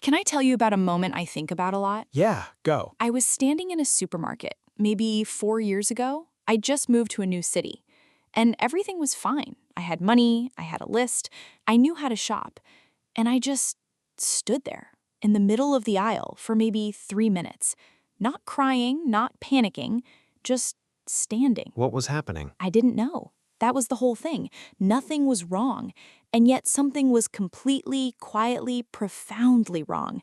Can I tell you about a moment I think about a lot? Yeah, go. I was standing in a supermarket, maybe 4 years ago. I just moved to a new city, and everything was fine. I had money, I had a list, I knew how to shop, and I just stood there in the middle of the aisle for maybe 3 minutes. Not crying, not panicking, just standing. What was happening? I didn't know. That was the whole thing. Nothing was wrong, and yet something was completely, quietly, profoundly wrong.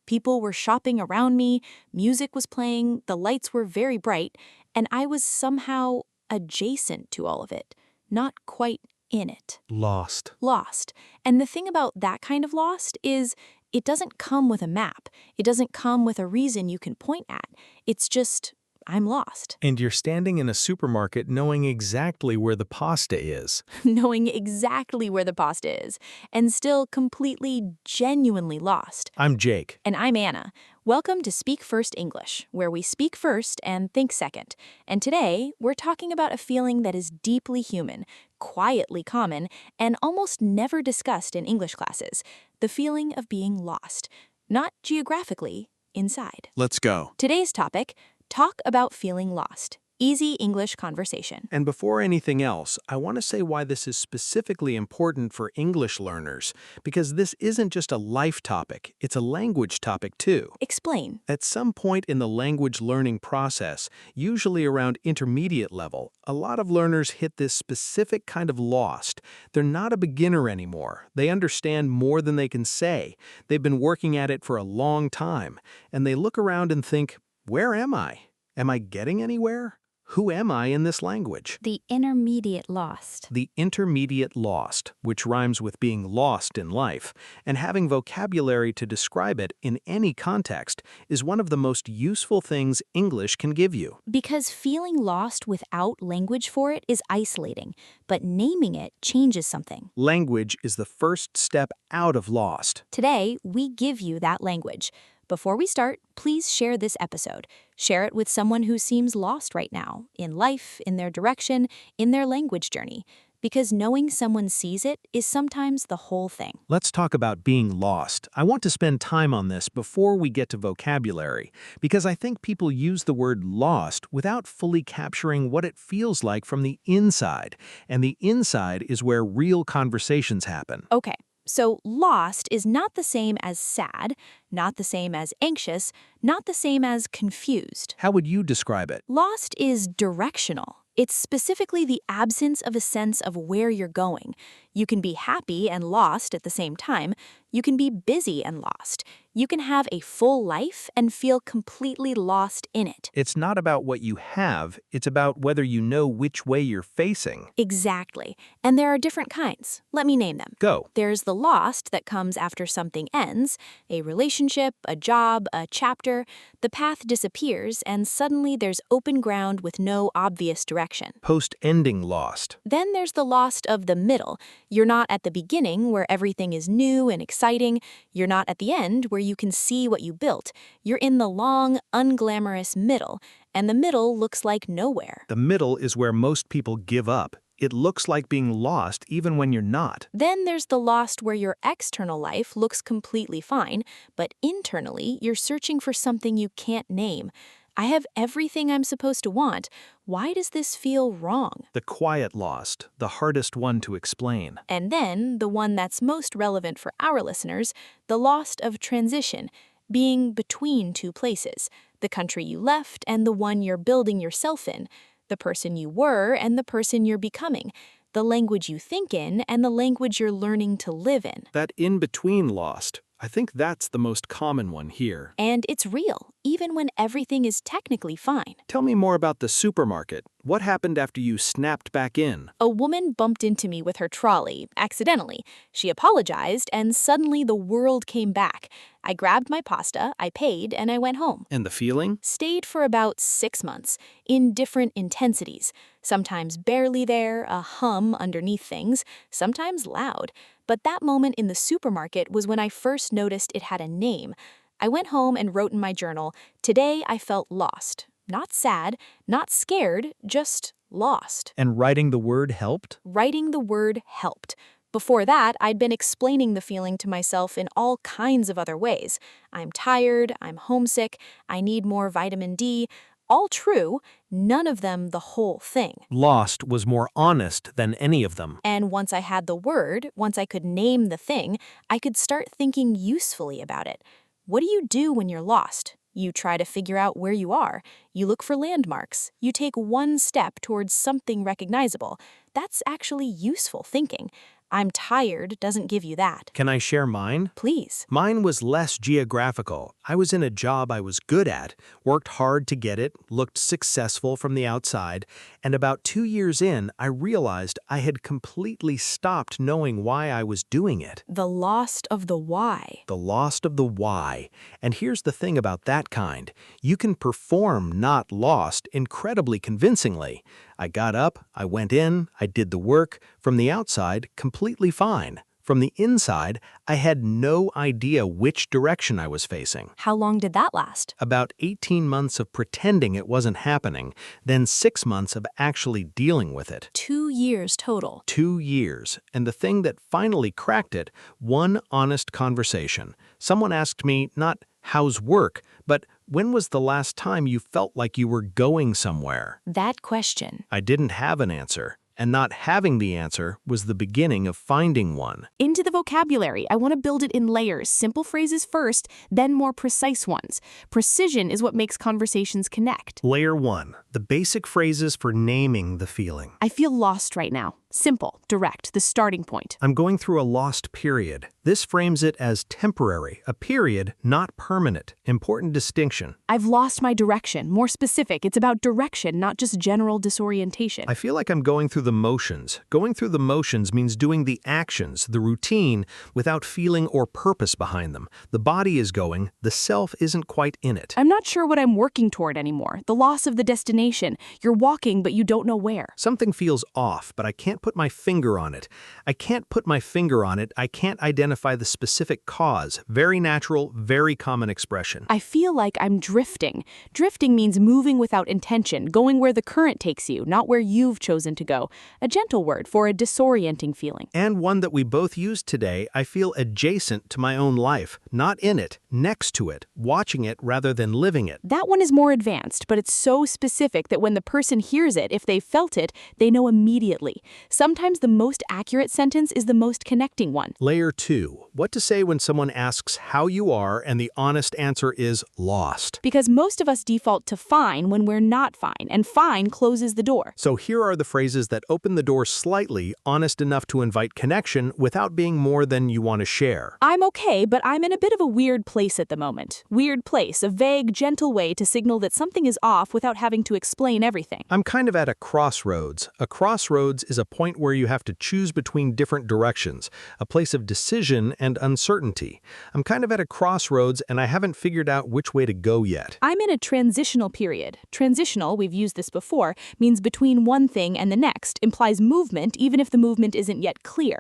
People were shopping around me, music was playing, the lights were very bright, and I was somehow adjacent to all of it, not quite in it. Lost. Lost. And the thing about that kind of lost is it doesn't come with a map. It doesn't come with a reason you can point at. It's just, I'm lost. And you're standing in a supermarket knowing exactly where the pasta is. Knowing exactly where the pasta is, and still completely, genuinely lost. I'm Jake. And I'm Anna. Welcome to Speak First English, where we speak first and think second. And today, we're talking about a feeling that is deeply human, quietly common, and almost never discussed in English classes. The feeling of being lost. Not geographically, inside. Let's go. Today's topic, talk about feeling lost. Easy English conversation. And before anything else, I want to say why this is specifically important for English learners, because this isn't just a life topic, it's a language topic too. Explain. At some point in the language learning process, usually around intermediate level, a lot of learners hit this specific kind of lost. They're not a beginner anymore. They understand more than they can say. They've been working at it for a long time, and they look around and think, where am I? Am I getting anywhere? Who am I in this language? The intermediate lost. The intermediate lost, which rhymes with being lost in life, and having vocabulary to describe it in any context is one of the most useful things English can give you. Because feeling lost without language for it is isolating, but naming it changes something. Language is the first step out of lost. Today, we give you that language. Before we start, please share this episode. Share it with someone who seems lost right now, in life, in their direction, in their language journey. Because knowing someone sees it is sometimes the whole thing. Let's talk about being lost. I want to spend time on this before we get to vocabulary, because I think people use the word lost without fully capturing what it feels like from the inside. And the inside is where real conversations happen. Okay. So lost is not the same as sad, not the same as anxious, not the same as confused. How would you describe it? Lost is directional. It's specifically the absence of a sense of where you're going. You can be happy and lost at the same time. You can be busy and lost. You can have a full life and feel completely lost in it. It's not about what you have, it's about whether you know which way you're facing. Exactly. And there are different kinds. Let me name them. Go. There's the lost that comes after something ends, a relationship, a job, a chapter. The path disappears and suddenly there's open ground with no obvious direction. Post-ending lost. Then there's the lost of the middle. You're not at the beginning where everything is new and exciting. You're not at the end where you can see what you built. You're in the long, unglamorous middle, and the middle looks like nowhere. The middle is where most people give up. It looks like being lost even when you're not. Then there's the lost where your external life looks completely fine, but internally you're searching for something you can't name. I have everything I'm supposed to want. Why does this feel wrong? The quiet lost, the hardest one to explain. And then, the one that's most relevant for our listeners, the lost of transition, being between two places, the country you left and the one you're building yourself in, the person you were and the person you're becoming, the language you think in and the language you're learning to live in. That in-between lost, I think that's the most common one here. And it's real, even when everything is technically fine. Tell me more about the supermarket. What happened after you snapped back in? A woman bumped into me with her trolley, accidentally. She apologized, and suddenly the world came back. I grabbed my pasta, I paid, and I went home. And the feeling? Stayed for about 6 months, in different intensities. Sometimes barely there, a hum underneath things, sometimes loud. But that moment in the supermarket was when I first noticed it had a name. I went home and wrote in my journal, "Today I felt lost." Not sad, not scared, just lost. And writing the word helped? Writing the word helped. Before that, I'd been explaining the feeling to myself in all kinds of other ways. I'm tired, I'm homesick, I need more vitamin D. All true, none of them the whole thing. Lost was more honest than any of them. And once I had the word, once I could name the thing, I could start thinking usefully about it. What do you do when you're lost? You try to figure out where you are. You look for landmarks. You take one step towards something recognizable. That's actually useful thinking. I'm tired doesn't give you that. Can I share mine? Please. Mine was less geographical. I was in a job I was good at, worked hard to get it, looked successful from the outside, and about 2 years in, I realized I had completely stopped knowing why I was doing it. The lost of the why. The lost of the why. And here's the thing about that kind. You can perform not lost incredibly convincingly. I got up, I went in, I did the work. From the outside, completely fine. From the inside, I had no idea which direction I was facing. How long did that last? About 18 months of pretending it wasn't happening, then 6 months of actually dealing with it. 2 years total. 2 years. And the thing that finally cracked it, one honest conversation. Someone asked me not, "How's work?" but "When was the last time you felt like you were going somewhere?" That question. I didn't have an answer, and not having the answer was the beginning of finding one. Into the vocabulary, I want to build it in layers, simple phrases first, then more precise ones. Precision is what makes conversations connect. Layer 1. The basic phrases for naming the feeling. I feel lost right now. Simple, direct, the starting point. I'm going through a lost period. This frames it as temporary, a period, not permanent. Important distinction. I've lost my direction. More specific, it's about direction, not just general disorientation. I feel like I'm going through the motions. Going through the motions means doing the actions, the routine, without feeling or purpose behind them. The body is going, the self isn't quite in it. I'm not sure what I'm working toward anymore. The loss of the destination. You're walking, but you don't know where. Something feels off, but I can't put my finger on it. I can't identify the specific cause. Very natural, very common expression. I feel like I'm drifting. Drifting means moving without intention, going where the current takes you, not where you've chosen to go. A gentle word for a disorienting feeling. And one that we both used today, I feel adjacent to my own life, not in it, next to it, watching it rather than living it. That one is more advanced, but it's so specific that when the person hears it, if they felt it, they know immediately. Sometimes the most accurate sentence is the most connecting one. Layer 2. What to say when someone asks how you are and the honest answer is lost. Because most of us default to fine when we're not fine, and fine closes the door. So here are the phrases that open the door slightly, honest enough to invite connection without being more than you want to share. I'm okay, but I'm in a bit of a weird place at the moment. Weird place, a vague, gentle way to signal that something is off without having to explain everything. I'm kind of at a crossroads. A crossroads is a point where you have to choose between different directions, a place of decision and uncertainty. I'm kind of at a crossroads and I haven't figured out which way to go yet. I'm in a transitional period. Transitional, we've used this before, means between one thing and the next, implies movement even if the movement isn't yet clear.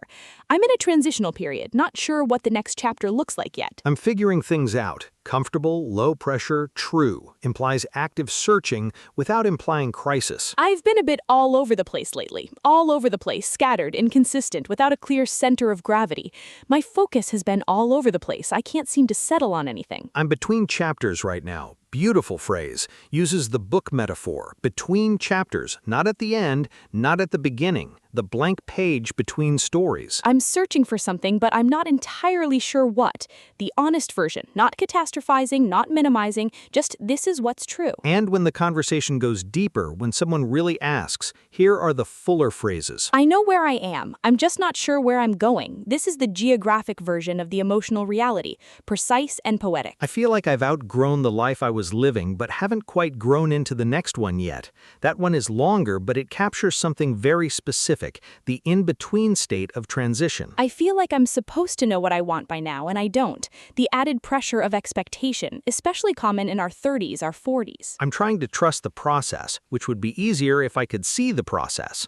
I'm in a transitional period, not sure what the next chapter looks like yet. I'm figuring things out. Comfortable, low pressure, true, implies active searching without implying crisis. I've been a bit all over the place lately. All over the place, scattered, inconsistent, without a clear center of gravity. My focus has been all over the place. I can't seem to settle on anything. I'm between chapters right now. Beautiful phrase. Uses the book metaphor. Between chapters. Not at the end, not at the beginning. The blank page between stories. I'm searching for something, but I'm not entirely sure what. The honest version, not catastrophizing, not minimizing, just this is what's true. And when the conversation goes deeper, when someone really asks, here are the fuller phrases. I know where I am. I'm just not sure where I'm going. This is the geographic version of the emotional reality, precise and poetic. I feel like I've outgrown the life I was living, but haven't quite grown into the next one yet. That one is longer, but it captures something very specific. The in-between state of transition. I feel like I'm supposed to know what I want by now, and I don't. The added pressure of expectation, especially common in our 30s, our 40s. I'm trying to trust the process, which would be easier if I could see the process.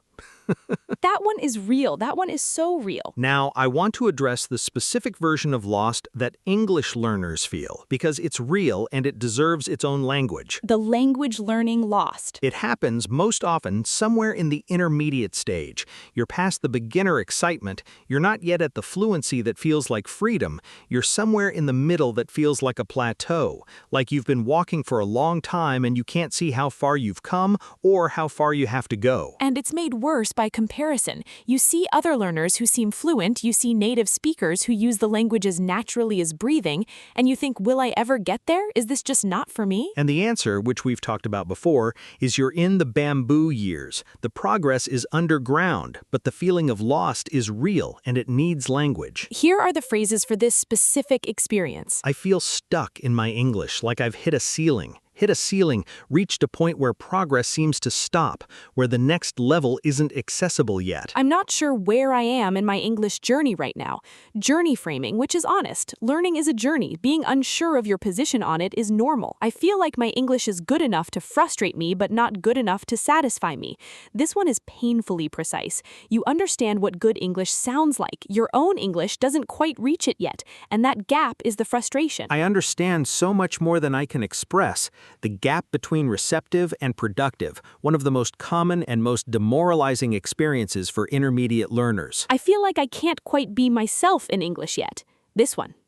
That one is real. That one is so real. Now, I want to address the specific version of lost that English learners feel, because it's real and it deserves its own language. The language learning lost. It happens most often somewhere in the intermediate stage. You're past the beginner excitement, you're not yet at the fluency that feels like freedom, you're somewhere in the middle that feels like a plateau, like you've been walking for a long time and you can't see how far you've come or how far you have to go. And it's made worse by comparison. You see other learners who seem fluent, you see native speakers who use the language as naturally as breathing, and you think, will I ever get there? Is this just not for me? And the answer, which we've talked about before, is you're in the bamboo years. The progress is underground, but the feeling of lost is real and it needs language. Here are the phrases for this specific experience. I feel stuck in my English, like I've hit a ceiling, reached a point where progress seems to stop, where the next level isn't accessible yet. I'm not sure where I am in my English journey right now. Journey framing, which is honest. Learning is a journey. Being unsure of your position on it is normal. I feel like my English is good enough to frustrate me, but not good enough to satisfy me. This one is painfully precise. You understand what good English sounds like. Your own English doesn't quite reach it yet, and that gap is the frustration. I understand so much more than I can express. The gap between receptive and productive, one of the most common and most demoralizing experiences for intermediate learners. I feel like I can't quite be myself in English yet.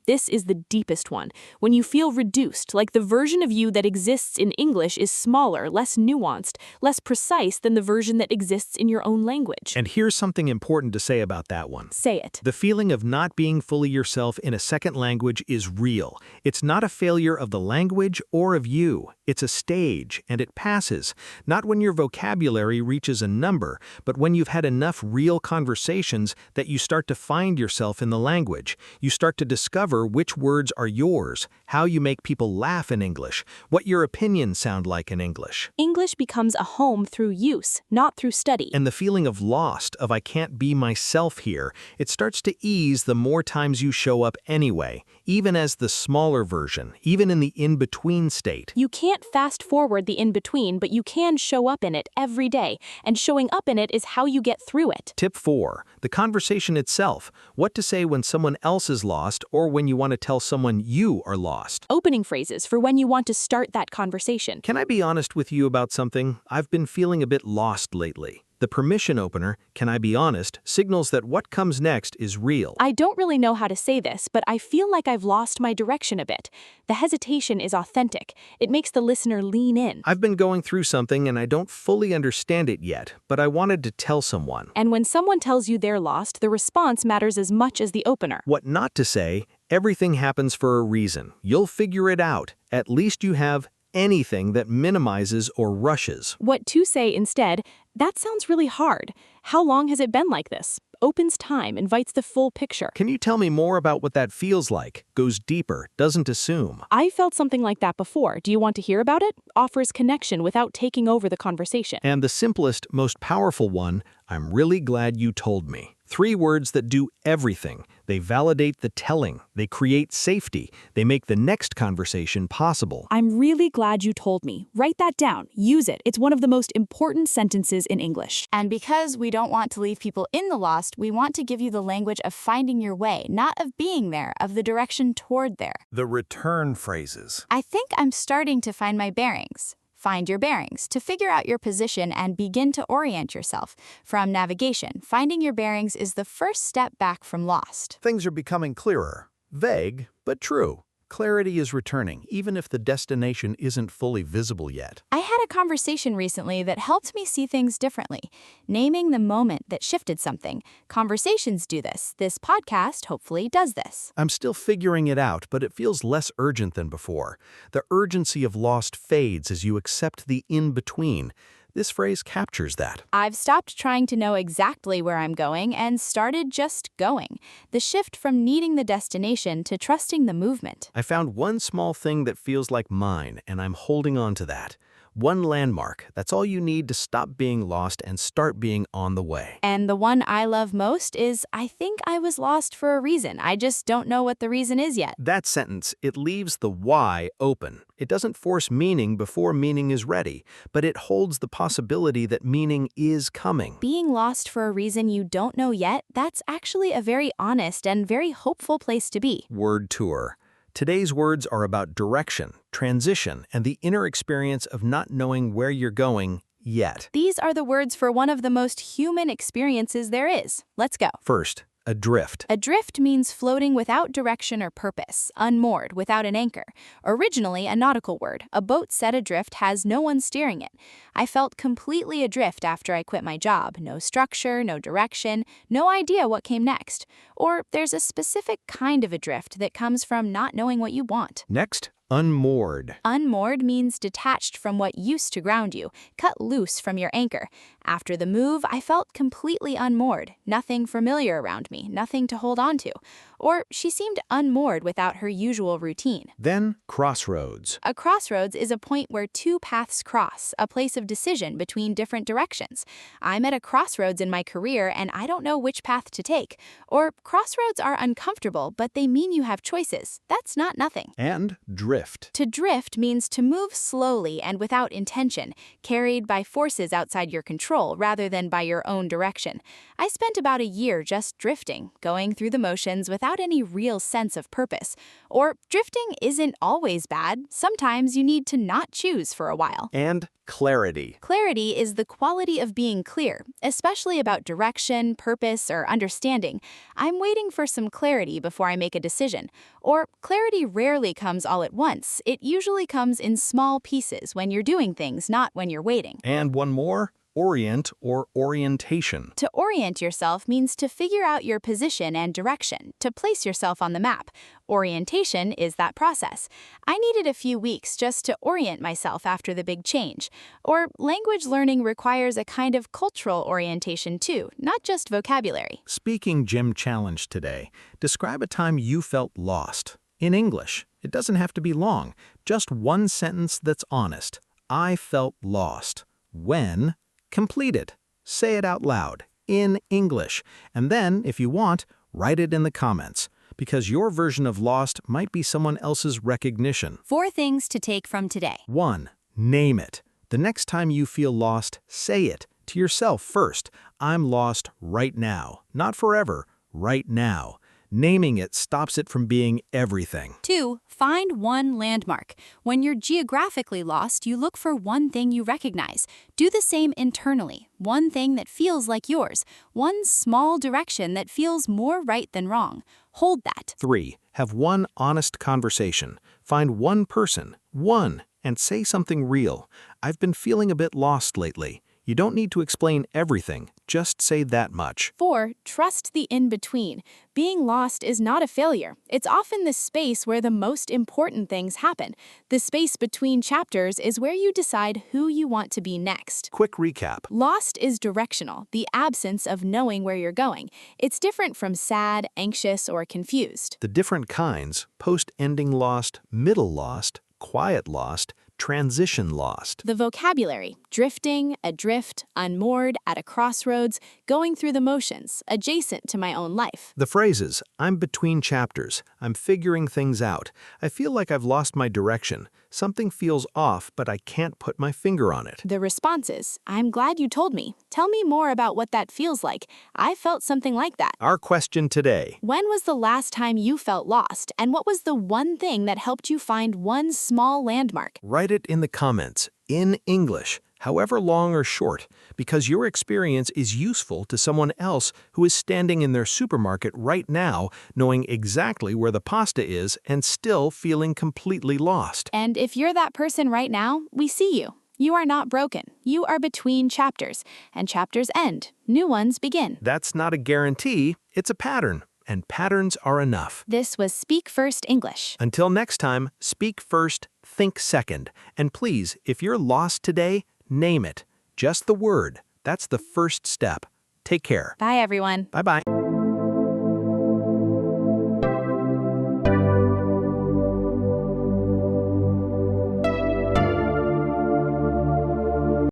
This is the deepest one. When you feel reduced, like the version of you that exists in English is smaller, less nuanced, less precise than the version that exists in your own language. And here's something important to say about that one. Say it. The feeling of not being fully yourself in a second language is real. It's not a failure of the language or of you. It's a stage, and it passes. Not when your vocabulary reaches a number, but when you've had enough real conversations that you start to find yourself in the language. You start to discover which words are yours, how you make people laugh in English, what your opinions sound like in English. English becomes a home through use, not through study. And the feeling of lost, of I can't be myself here, it starts to ease the more times you show up anyway, even as the smaller version, even in the in-between state. You can't fast forward the in-between, but you can show up in it every day, and showing up in it is how you get through it. Tip 4. The conversation itself. What to say when someone else is lost or when you want to tell someone you are lost. Opening phrases for when you want to start that conversation. Can I be honest with you about something? I've been feeling a bit lost lately. The permission opener, can I be honest, signals that what comes next is real. I don't really know how to say this, but I feel like I've lost my direction a bit. The hesitation is authentic. It makes the listener lean in. I've been going through something and I don't fully understand it yet, but I wanted to tell someone. And when someone tells you they're lost, the response matters as much as the opener. What not to say, everything happens for a reason. You'll figure it out. At least you have anything that minimizes or rushes. What to say instead, that sounds really hard. How long has it been like this? Opens time, invites the full picture. Can you tell me more about what that feels like? Goes deeper, doesn't assume. I felt something like that before. Do you want to hear about it? Offers connection without taking over the conversation. And the simplest, most powerful one, I'm really glad you told me. 3 words that do everything. They validate the telling. They create safety. They make the next conversation possible. I'm really glad you told me. Write that down. Use it. It's one of the most important sentences in English. And because we don't want to leave people in the lost, we want to give you the language of finding your way, not of being there, of the direction toward there. The return phrases. I think I'm starting to find my bearings. Find your bearings. To figure out your position and begin to orient yourself. From navigation, finding your bearings is the first step back from lost. Things are becoming clearer. Vague, but true. Clarity is returning, even if the destination isn't fully visible yet. I had a conversation recently that helped me see things differently, naming the moment that shifted something. Conversations do this. This podcast, hopefully, does this. I'm still figuring it out, but it feels less urgent than before. The urgency of lost fades as you accept the in-between. This phrase captures that. I've stopped trying to know exactly where I'm going and started just going. The shift from needing the destination to trusting the movement. I found one small thing that feels like mine, and I'm holding on to that. One landmark, that's all you need to stop being lost and start being on the way. And the one I love most is, I think I was lost for a reason. I just don't know what the reason is yet. That sentence, it leaves the why open. It doesn't force meaning before meaning is ready, but it holds the possibility that meaning is coming. Being lost for a reason you don't know yet, that's actually a very honest and very hopeful place to be. Word tour. Today's words are about direction, transition, and the inner experience of not knowing where you're going yet. These are the words for one of the most human experiences there is. Let's go. First, adrift. Adrift means floating without direction or purpose, unmoored, without an anchor. Originally a nautical word, a boat set adrift has no one steering it. I felt completely adrift after I quit my job. No structure, no direction, no idea what came next. Or there's a specific kind of adrift that comes from not knowing what you want. Next, unmoored. Unmoored means detached from what used to ground you, cut loose from your anchor. After the move, I felt completely unmoored, nothing familiar around me, nothing to hold on to. Or she seemed unmoored without her usual routine. Then, crossroads. A crossroads is a point where two paths cross, a place of decision between different directions. I'm at a crossroads in my career and I don't know which path to take. Or crossroads are uncomfortable, but they mean you have choices. That's not nothing. And drift. To drift means to move slowly and without intention, carried by forces outside your control rather than by your own direction. I spent about a year just drifting, going through the motions without any real sense of purpose. Or drifting isn't always bad. Sometimes you need to not choose for a while. And clarity. Clarity is the quality of being clear, especially about direction, purpose, or understanding. I'm waiting for some clarity before I make a decision. Or clarity rarely comes all at once. It usually comes in small pieces when you're doing things, not when you're waiting. And one more, orient or orientation. To orient yourself means to figure out your position and direction, to place yourself on the map. Orientation is that process. I needed a few weeks just to orient myself after the big change. Or language learning requires a kind of cultural orientation too, not just vocabulary. Speaking Gym Challenge today, describe a time you felt lost. In English, it doesn't have to be long, just one sentence that's honest. I felt lost. When? Complete it. Say it out loud, in English. And then, if you want, write it in the comments, because your version of lost might be someone else's recognition. 4 things to take from today. 1. Name it. The next time you feel lost, say it to yourself first. I'm lost right now. Not forever, right now. Naming it stops it from being everything. 2. Find one landmark. When you're geographically lost, you look for one thing you recognize. Do the same internally. One thing that feels like yours. One small direction that feels more right than wrong. Hold that. 3. Have one honest conversation. Find one person, one, and say something real. I've been feeling a bit lost lately. You don't need to explain everything, just say that much. 4. Trust the in-between. Being lost is not a failure. It's often the space where the most important things happen. The space between chapters is where you decide who you want to be next. Quick recap. Lost is directional, the absence of knowing where you're going. It's different from sad, anxious, or confused. The different kinds, post-ending lost, middle lost, quiet lost, transition lost. The vocabulary: drifting, adrift, unmoored, at a crossroads, going through the motions, adjacent to my own life. The phrases: I'm between chapters, I'm figuring things out, I feel like I've lost my direction, something feels off but I can't put my finger on it. The responses: I'm glad you told me. Tell me more about what that feels like. I felt something like that. Our question today: when was the last time you felt lost, and what was the one thing that helped you find one small landmark? Write it in the comments, in English, however long or short, because your experience is useful to someone else who is standing in their supermarket right now, knowing exactly where the pasta is and still feeling completely lost. And if you're that person right now, we see you. You are not broken. You are between chapters, and chapters end. New ones begin. That's not a guarantee, it's a pattern, and patterns are enough. This was Speak First English. Until next time, speak first, think second. And please, if you're lost today, name it. Just the word. That's the first step. Take care. Bye, everyone. Bye-bye.